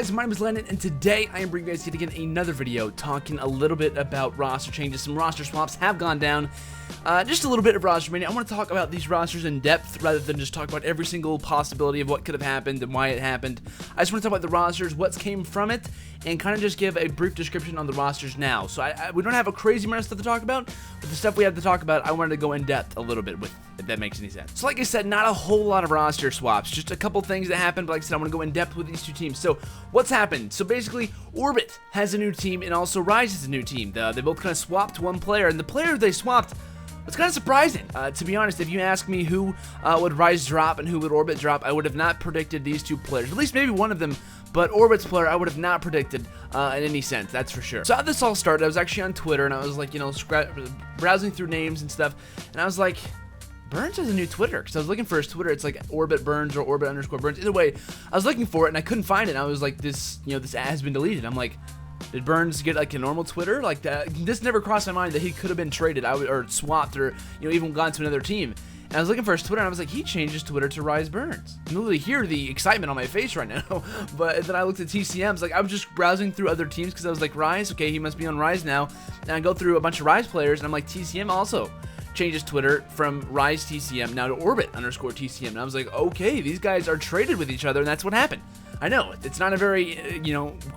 guys, my name is Landon, and today I am bringing you guys yet again another video talking a little bit about roster changes. Some roster swaps have gone down. Just a little bit of roster mania. I want to talk about these rosters in depth rather than just talk about every single possibility of what could have happened and why it happened. I just want to talk about the rosters, what came from it, and kind of just give a brief description on the rosters now. So we don't have a crazy amount of stuff to talk about, but the stuff we have to talk about, I wanted to go in depth a little bit with, if that makes any sense. So like I said, not a whole lot of roster swaps, just a couple things that happened, but like I said, I want to go in depth with these two teams. So what's happened? So basically, Orbit has a new team, and also Rise has a new team. They both kind of swapped one player, and the player they swapped was kind of surprising. To be honest, if you ask me who would Rise drop and who would Orbit drop, I would have not predicted these two players. At least maybe one of them, but Orbit's player I would have not predicted in any sense, that's for sure. So how this all started, I was actually on Twitter, and I was like, you know, browsing through names and stuff, and I was like, Burns has a new Twitter, because I was looking for his Twitter. It's like Orbit Burns or Orbit _ Burns. Either way, I was looking for it, and I couldn't find it, and I was like, this ad has been deleted. I'm like, did Burns get like a normal Twitter? Like that? This never crossed my mind that he could have been traded or swapped or even gone to another team. And I was looking for his Twitter, and I was like, he changed his Twitter to Rise Burns. You can literally hear the excitement on my face right now. But then I looked at TCMs, like I was just browsing through other teams because I was like, Rise, okay, he must be on Rise now. And I go through a bunch of Rise players, and I'm like, TCM also changes Twitter from Rise TCM now to Orbit _ TCM. And I was like, okay, these guys are traded with each other, and that's what happened. I know, it's not a very,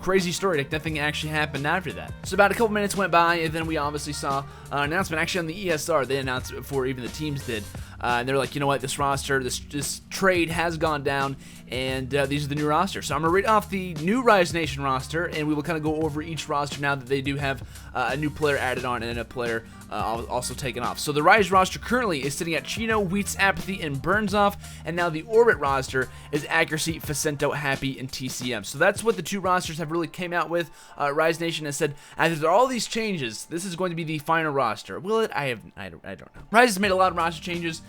crazy story. Like, nothing actually happened after that. So about a couple minutes went by, and then we obviously saw an announcement actually on the ESR. They announced it before even the teams did. And they're like, you know what, this roster, this trade has gone down, and these are the new rosters. So I'm going to read off the new Rise Nation roster, and we will kind of go over each roster now that they do have a new player added on and a player also taken off. So the Rise roster currently is sitting at Chino, Wheats, Apathy, and Burns off, and now the Orbit roster is Accuracy, Facento, Happy, and TCM. So that's what the two rosters have really came out with. Rise Nation has said, after all these changes, this is going to be the final roster. Will it? I don't know. Rise has made a lot of roster changes.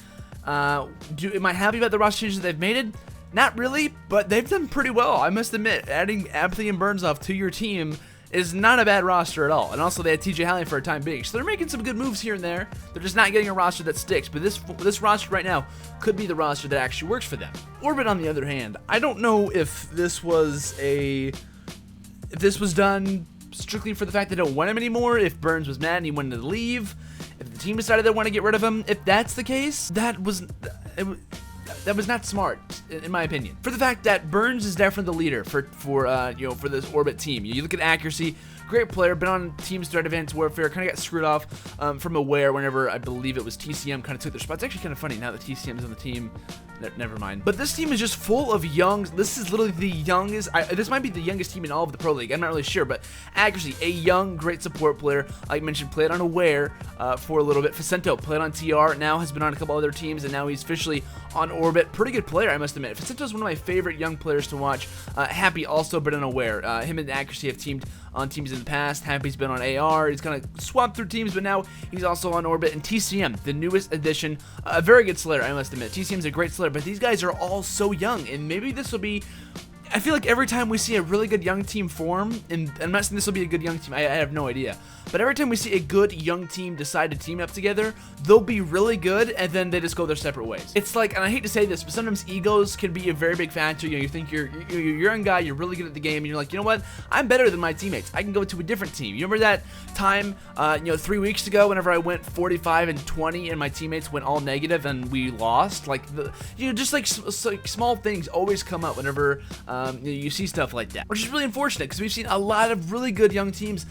Am I happy about the roster changes that they've made? Not really, but they've done pretty well. I must admit, adding Apathy and Burns off to your team is not a bad roster at all. And also they had TJ Hallion for a time being, so they're making some good moves here and there. They're just not getting a roster that sticks, but this roster right now could be the roster that actually works for them. Orbit, on the other hand, I don't know if this was done strictly for the fact they don't want him anymore, if Burns was mad and he wanted to leave, if the team decided they want to get rid of him. If that's the case, that was not smart, in my opinion. For the fact that Burns is definitely the leader for this Orbit team. You look at Accuracy, great player, been on teams throughout Advanced Warfare, kind of got screwed off from Aware whenever I believe it was TCM kind of took their spot. It's actually kind of funny now that TCM is on the team. Never mind. But this team is just full of young. This is literally the youngest. This might be the youngest team in all of the Pro League. I'm not really sure, but Accuracy, a young, great support player. Like I mentioned, played on Aware for a little bit. Facento played on TR, now has been on a couple other teams, and now he's officially on Orbit. Pretty good player, I must admit. Facento is one of my favorite young players to watch. Happy also been on Aware. Him and Accuracy have teamed on teams in the past. Happy's been on AR. He's kind of swapped through teams, but now he's also on Orbit. And TCM, the newest addition, a very good Slayer, I must admit. TCM's a great Slayer, but these guys are all so young, and maybe this will be. I feel like every time we see a really good young team form, and I'm not saying this will be a good young team, I have no idea, but every time we see a good young team decide to team up together, they'll be really good, and then they just go their separate ways. It's like, and I hate to say this, but sometimes egos can be a very big factor. You think you're a young guy, you're really good at the game, and you're like, you know what, I'm better than my teammates. I can go to a different team. You remember that time, 3 weeks ago, whenever I went 45-20, and my teammates went all negative, and we lost? Like, just like small things always come up whenever you see stuff like that, which is really unfortunate because we've seen a lot of really good young teams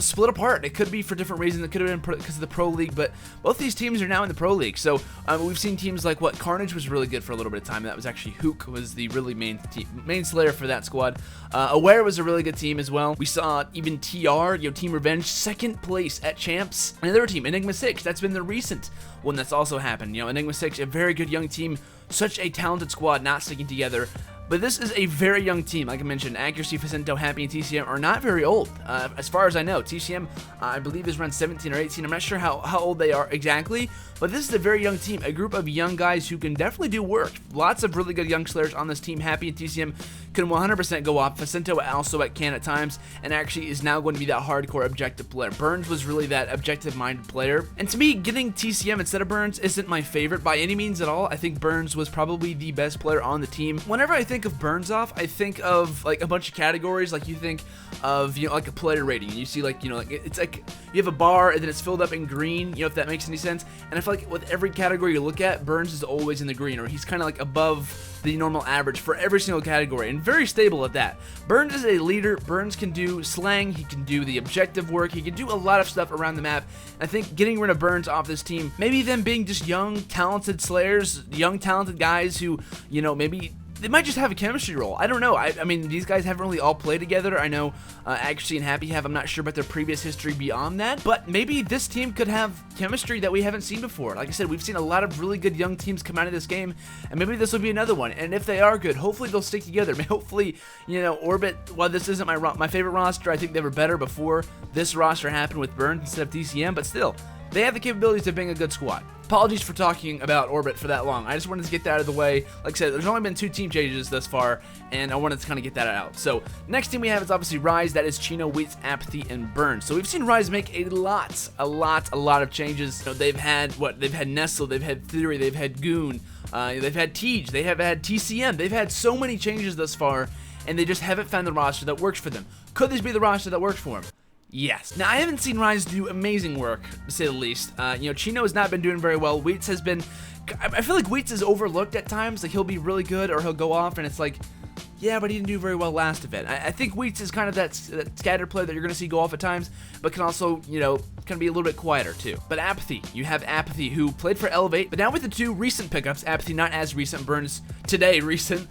split apart. It could be for different reasons. It could have been because of the Pro League, but both these teams are now in the Pro League. So we've seen teams like Carnage was really good for a little bit of time. That was actually Hook was the really main Slayer for that squad. Aware was a really good team as well. We saw even TR, Team Revenge, second place at Champs. Another team, Enigma 6, that's been the recent one that's also happened. Enigma 6, a very good young team, such a talented squad, not sticking together. But this is a very young team. Like I mentioned, Accuracy, Facento, Happy, and TCM are not very old. As far as I know, TCM, I believe, is around 17 or 18. I'm not sure how old they are exactly, but this is a very young team, a group of young guys who can definitely do work. Lots of really good young slayers on this team. Happy and TCM can 100% go off. Facento also can at times, and actually is now going to be that hardcore objective player. Burns was really that objective-minded player, and to me, getting TCM instead of Burns isn't my favorite by any means at all. I think Burns was probably the best player on the team. Whenever I think of Burns off, I think of like a bunch of categories. Like you think of, you know, like a player rating. You see, like, you know, like it's like you have a bar and then it's filled up in green, you know, if that makes any sense. And I feel like with every category you look at, Burns is always in the green, or he's kind of like above the normal average for every single category, and very stable at that. Burns is a leader. Burns can do slang, he can do the objective work, he can do a lot of stuff around the map. I think getting rid of Burns off this team, maybe them being just young, talented slayers, young, talented guys who, you know, maybe they might just have a chemistry role. I don't know. I mean, these guys haven't really all played together. I know Actually and Happy have. I'm not sure about their previous history beyond that, but maybe this team could have chemistry that we haven't seen before. Like I said, we've seen a lot of really good young teams come out of this game, and maybe this will be another one. And if they are good, hopefully they'll stick together. Hopefully, you know, Orbit, while this isn't my favorite roster, I think they were better before this roster happened with Burns instead of TCM, but still, they have the capabilities of being a good squad. Apologies for talking about Orbit for that long. I just wanted to get that out of the way. Like I said, there's only been 2 team changes thus far, and I wanted to kind of get that out. So, next team we have is obviously Rise. That is Chino, Wheats, Apathy, and Burns. So, we've seen Rise make a lot of changes. You know, they've had, they've had Nestle, they've had Theory, they've had Goon, they've had Tej, they have had TCM. They've had so many changes thus far, and they just haven't found the roster that works for them. Could this be the roster that works for them? Yes. Now, I haven't seen Rise do amazing work, to say the least. You know, Chino has not been doing very well. Wheats has been... I feel like Wheats is overlooked at times. Like, he'll be really good, or he'll go off, and it's like, yeah, but he didn't do very well last event. I think Wheats is kind of that scattered player that you're going to see go off at times, but can also, you know, can be a little bit quieter, too. But Apathy, you have Apathy, who played for Elevate, but now with the 2 recent pickups, Apathy not as recent, Burns today recent,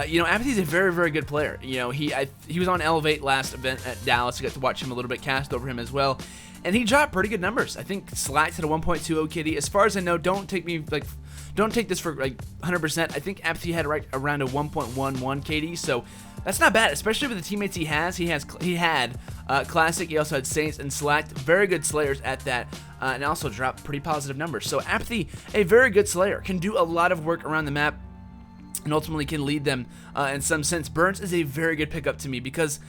you know, Apathy's a very good player. You know, he was on Elevate last event at Dallas. I got to watch him a little bit, cast over him as well, and he dropped pretty good numbers. I think Slacks at a 1.20 KD. As far as I know, don't take this for like 100%. I think Apathy had right around a 1.11 KD, so that's not bad, especially with the teammates he has. He had Classic. He also had Saints and Slacked. Very good slayers at that, and also dropped pretty positive numbers. So Apathy, a very good slayer, can do a lot of work around the map, and ultimately can lead them in some sense. Burns is a very good pickup to me because,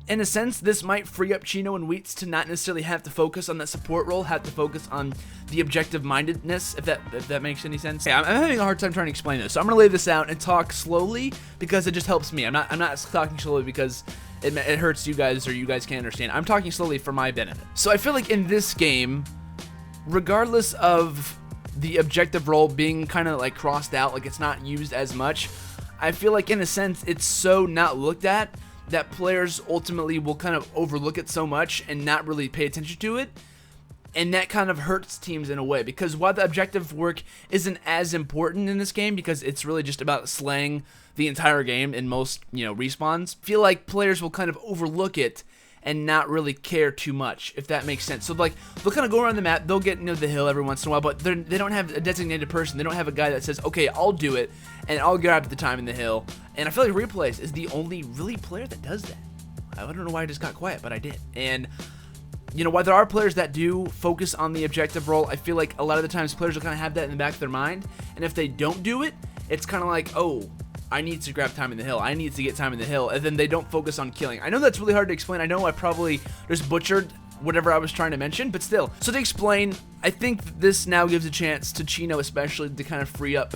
in a sense, this might free up Chino and Wheats to not necessarily have to focus on that support role, have to focus on the objective-mindedness, if that makes any sense. Yeah, I'm having a hard time trying to explain this, so I'm going to lay this out and talk slowly because it just helps me. I'm not talking slowly because it hurts you guys or you guys can't understand. I'm talking slowly for my benefit. So I feel like in this game, regardless of the objective role being kind of like crossed out, like it's not used as much, I feel like in a sense it's so not looked at that players ultimately will kind of overlook it so much and not really pay attention to it, and that kind of hurts teams in a way, because while the objective work isn't as important in this game because it's really just about slaying the entire game in most, you know, respawns, I feel like players will kind of overlook it and not really care too much, if that makes sense. So, like, they'll kind of go around the map, they'll get, you know, the hill every once in a while, but they don't have a designated person. They don't have a guy that says, okay, I'll do it, and I'll grab the time in the hill. And I feel like Replays is the only really player that does that. I don't know why I just got quiet, but I did. And, you know, while there are players that do focus on the objective role, I feel like a lot of the times players will kind of have that in the back of their mind, and if they don't do it, it's kind of like, oh, I need to grab time in the hill, I need to get time in the hill, and then they don't focus on killing. I know that's really hard to explain. I know I probably just butchered whatever I was trying to mention, but still. So to explain, I think this now gives a chance to Chino especially to kind of free up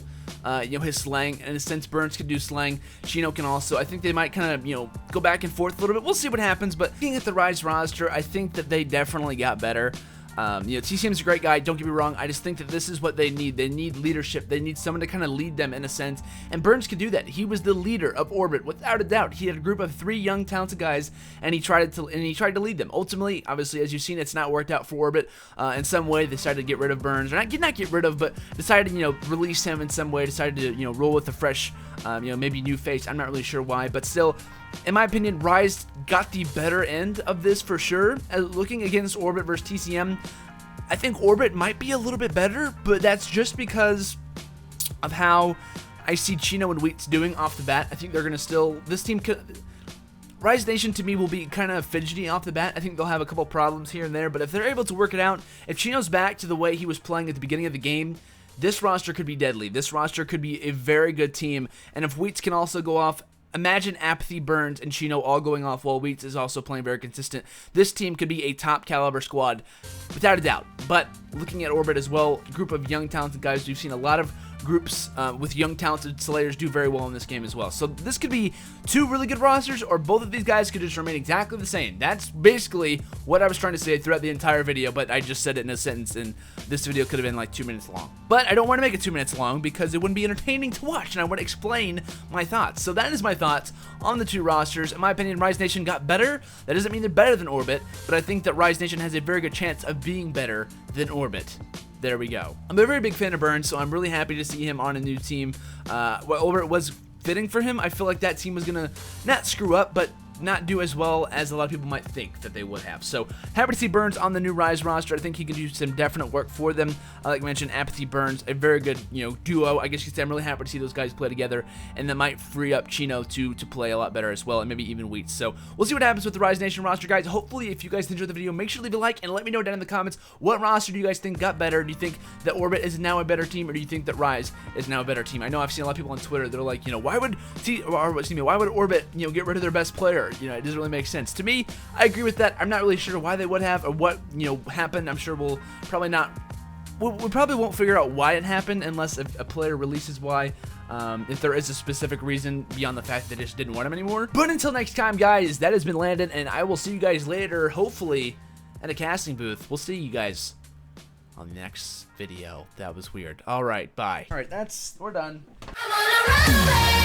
you know, his slang, and since Burns can do slang, Chino can also. I think they might kind of, you know, go back and forth a little bit. We'll see what happens, but looking at the Rise roster, I think that they definitely got better. You know, TCM's a great guy, don't get me wrong. I just think that this is what they need. They need leadership. They need someone to kind of lead them in a sense, and Burns can do that. He was the leader of Orbit, without a doubt. He had a group of 3 young, talented guys, and he tried to lead them. Ultimately, obviously, as you've seen, it's not worked out for Orbit. In some way, they decided to get rid of Burns, or not get rid of, but decided to, you know, release him in some way, decided to, you know, roll with a fresh, you know, maybe new face. I'm not really sure why, but still, in my opinion, Rise got the better end of this for sure. Looking against Orbit versus TCM, I think Orbit might be a little bit better, but that's just because of how I see Chino and Wheats doing off the bat. I think they're going to still, this team could, Rise Nation to me will be kind of fidgety off the bat. I think they'll have a couple problems here and there, but if they're able to work it out, if Chino's back to the way he was playing at the beginning of the game, this roster could be deadly. This roster could be a very good team, and if Wheats can also go off, imagine Apathy, Burns, and Chino all going off while Wheats is also playing very consistent. This team could be a top caliber squad, without a doubt. But looking at Orbit as well, a group of young talented guys, we've seen a lot of groups with young talented Slayers do very well in this game as well. So this could be two really good rosters, or both of these guys could just remain exactly the same. That's basically what I was trying to say throughout the entire video, but I just said it in a sentence, and this video could have been like 2 minutes long. But I don't want to make it 2 minutes long because it wouldn't be entertaining to watch, and I want to explain my thoughts. So that is my thoughts on the two rosters. In my opinion, Rise Nation got better. That doesn't mean they're better than Orbit, but I think that Rise Nation has a very good chance of being better than Orbit. There we go. I'm a very big fan of Burns, so I'm really happy to see him on a new team. Orbit was fitting for him. I feel like that team was going to not screw up, but not do as well as a lot of people might think that they would have. So happy to see Burns on the new Rise roster. I think he can do some definite work for them. Like I mentioned, Apathy, Burns, a very good duo. I guess you could say I'm really happy to see those guys play together, and that might free up Chino to play a lot better as well, and maybe even Wheats. So we'll see what happens with the Rise Nation roster, guys. Hopefully, if you guys enjoyed the video, make sure to leave a like and let me know down in the comments what roster do you guys think got better. Do you think that Orbit is now a better team, or do you think that Rise is now a better team? I know I've seen a lot of people on Twitter. They're like, why would Orbit get rid of their best player? It doesn't really make sense to me. I agree with that. I'm not really sure why they would have, or what happened. I'm sure we'll probably not. We probably won't figure out why it happened unless a player releases why. If there is a specific reason beyond the fact that they just didn't want him anymore. But until next time, guys, that has been Landon, and I will see you guys later, hopefully at a casting booth. We'll see you guys on the next video. That was weird. All right, bye. All right, we're done. I'm on a runway.